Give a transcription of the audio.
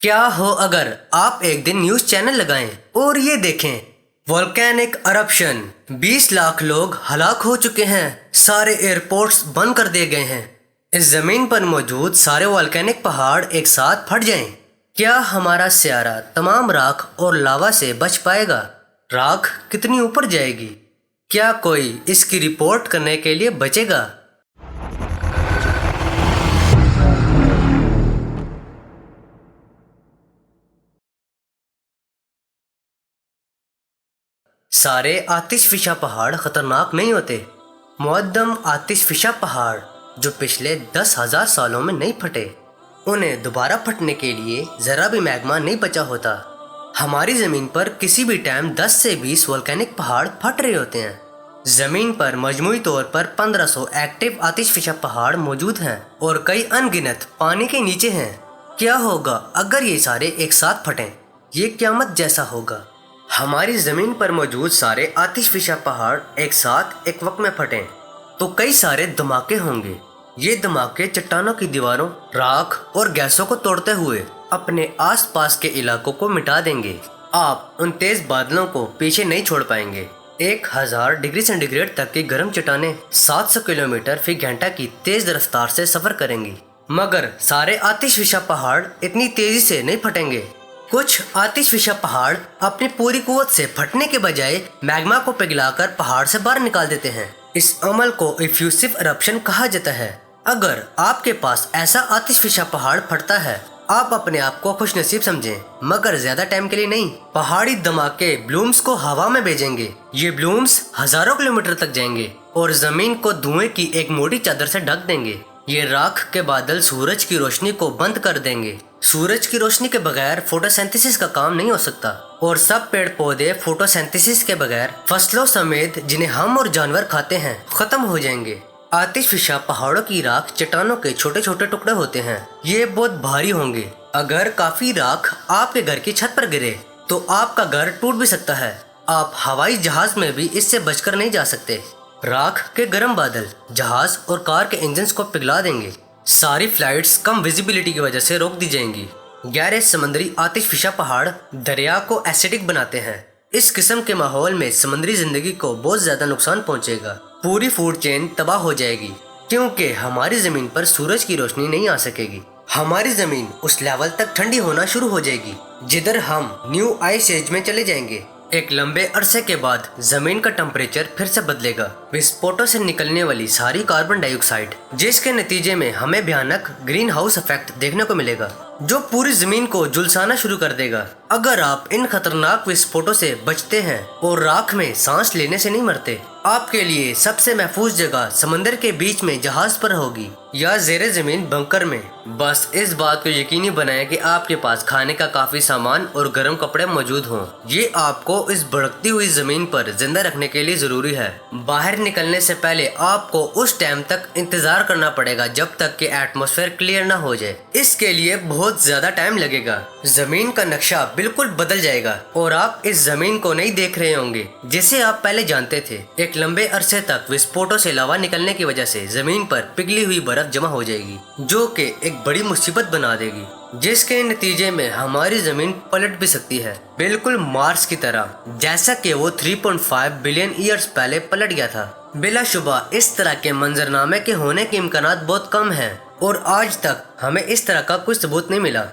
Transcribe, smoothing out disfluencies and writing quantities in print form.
क्या हो अगर आप एक दिन न्यूज़ चैनल लगाएं और ये देखें वोल्केनिक अरप्शन, 20 लाख लोग हलाक हो चुके हैं, सारे एयरपोर्ट्स बंद कर दिए गए हैं। इस जमीन पर मौजूद सारे वोल्केनिक पहाड़ एक साथ फट जाएं, क्या हमारा स्यारा तमाम राख और लावा से बच पाएगा? राख कितनी ऊपर जाएगी? क्या कोई इसकी रिपोर्ट करने के लिए बचेगा? सारे आतिशफिशा पहाड़ खतरनाक नहीं होते। मुअद्दम आतिशफिशा पहाड़ जो पिछले 10,000 सालों में नहीं फटे, उन्हें दोबारा फटने के लिए जरा भी मैग्मा नहीं बचा होता। हमारी जमीन पर किसी भी टाइम 10 से 20 वोल्केनिक पहाड़ फट रहे होते हैं। जमीन पर मजमूई तौर पर 1500 एक्टिव आतिशफिशा पहाड़ मौजूद हैं और कई अनगिनत पानी के नीचे हैं। क्या होगा अगर ये सारे एक साथ फटें? ये क़यामत जैसा होगा। हमारी ज़मीन पर मौजूद सारे आतिशफिशा पहाड़ एक साथ एक वक्त में फटें तो कई सारे धमाके होंगे। ये धमाके चट्टानों की दीवारों, राख और गैसों को तोड़ते हुए अपने आसपास के इलाकों को मिटा देंगे। आप उन तेज बादलों को पीछे नहीं छोड़ पाएंगे। 1000 डिग्री सेंटीग्रेड तक की गर्म चट्टानें 700 किलोमीटर फी घंटा की तेज रफ्तार से सफर करेंगी, मगर सारे आतिशफिशा पहाड़ इतनी तेजी से नहीं फटेंगे। कुछ आतिशफिशा पहाड़ अपनी पूरी कुव्वत से फटने के बजाय मैग्मा को पिघलाकर पहाड़ से बाहर निकाल देते हैं। इस अमल को इफ्यूसिव इरप्शन कहा जाता है। अगर आपके पास ऐसा आतिशफिशा पहाड़ फटता है, आप अपने आप को खुशनसीब समझें, मगर ज्यादा टाइम के लिए नहीं। पहाड़ी धमाके ब्लूम्स को हवा में भेजेंगे। ये ब्लूम्स हजारों किलोमीटर तक जाएंगे और जमीन को धुएं की एक मोटी चादर से ढक देंगे। ये राख के बादल सूरज की रोशनी को बंद कर देंगे। सूरज की रोशनी के बगैर फोटोसिंथेसिस का काम नहीं हो सकता और सब पेड़ पौधे फोटोसिंथेसिस के बगैर फसलों समेत जिन्हें हम और जानवर खाते हैं खत्म हो जाएंगे। आतिशफिशा पहाड़ों की राख चट्टानों के छोटे छोटे टुकड़े होते हैं। ये बहुत भारी होंगे। अगर काफी राख आपके घर की छत पर गिरे तो आपका घर टूट भी सकता है। आप हवाई जहाज में भी इससे बचकर नहीं जा सकते। राख के गर्म बादल जहाज और कार के इंजन्स को पिघला देंगे। सारी फ्लाइट्स कम विजिबिलिटी की वजह से रोक दी जाएंगी। गहरे समुद्री आतिशफिशा पहाड़ दरिया को एसिडिक बनाते हैं। इस किस्म के माहौल में समुद्री जिंदगी को बहुत ज्यादा नुकसान पहुंचेगा। पूरी फूड चेन तबाह हो जाएगी क्योंकि हमारी जमीन पर सूरज की रोशनी नहीं आ सकेगी। हमारी जमीन उस लेवल तक ठंडी होना शुरू हो जाएगी जिधर हम न्यू आइस एज में चले जाएंगे। एक लंबे अरसे के बाद जमीन का टेम्परेचर फिर से बदलेगा। विस्फोटों से निकलने वाली सारी कार्बन डाइऑक्साइड, जिसके नतीजे में हमें भयानक ग्रीन हाउस इफेक्ट देखने को मिलेगा जो पूरी जमीन को झुलसाना शुरू कर देगा। अगर आप इन खतरनाक विस्फोटों से बचते हैं और राख में सांस लेने से नहीं मरते, आपके लिए सबसे महफूज जगह समंदर के बीच में जहाज पर होगी या ज़ेरे जमीन बंकर में। बस इस बात को यकीनी बनाएं कि आपके पास खाने का काफी सामान और गर्म कपड़े मौजूद हों। ये आपको इस भड़कती हुई जमीन पर जिंदा रखने के लिए जरूरी है। बाहर निकलने से पहले आपको उस टाइम तक इंतजार करना पड़ेगा जब तक कि एटमॉस्फेयर क्लियर ना हो जाए। इसके लिए बहुत ज्यादा टाइम लगेगा। जमीन का नक्शा बिल्कुल बदल जाएगा और आप इस जमीन को नहीं देख रहे होंगे जिसे आप पहले जानते थे। एक लंबे अरसे तक विस्फोटों से लावा निकलने की वजह से जमीन पर पिघली हुई बर्फ जमा हो जाएगी जो कि एक बड़ी मुसीबत बना देगी, जिसके नतीजे में हमारी जमीन पलट भी सकती है, बिल्कुल मार्स की तरह, जैसा कि वो 3.5 बिलियन ईयर्स पहले पलट गया था। बिलाशुबा इस तरह के मंजरनामे के होने के इम्कानात बहुत कम हैं और आज तक हमें इस तरह का कोई सबूत नहीं मिला।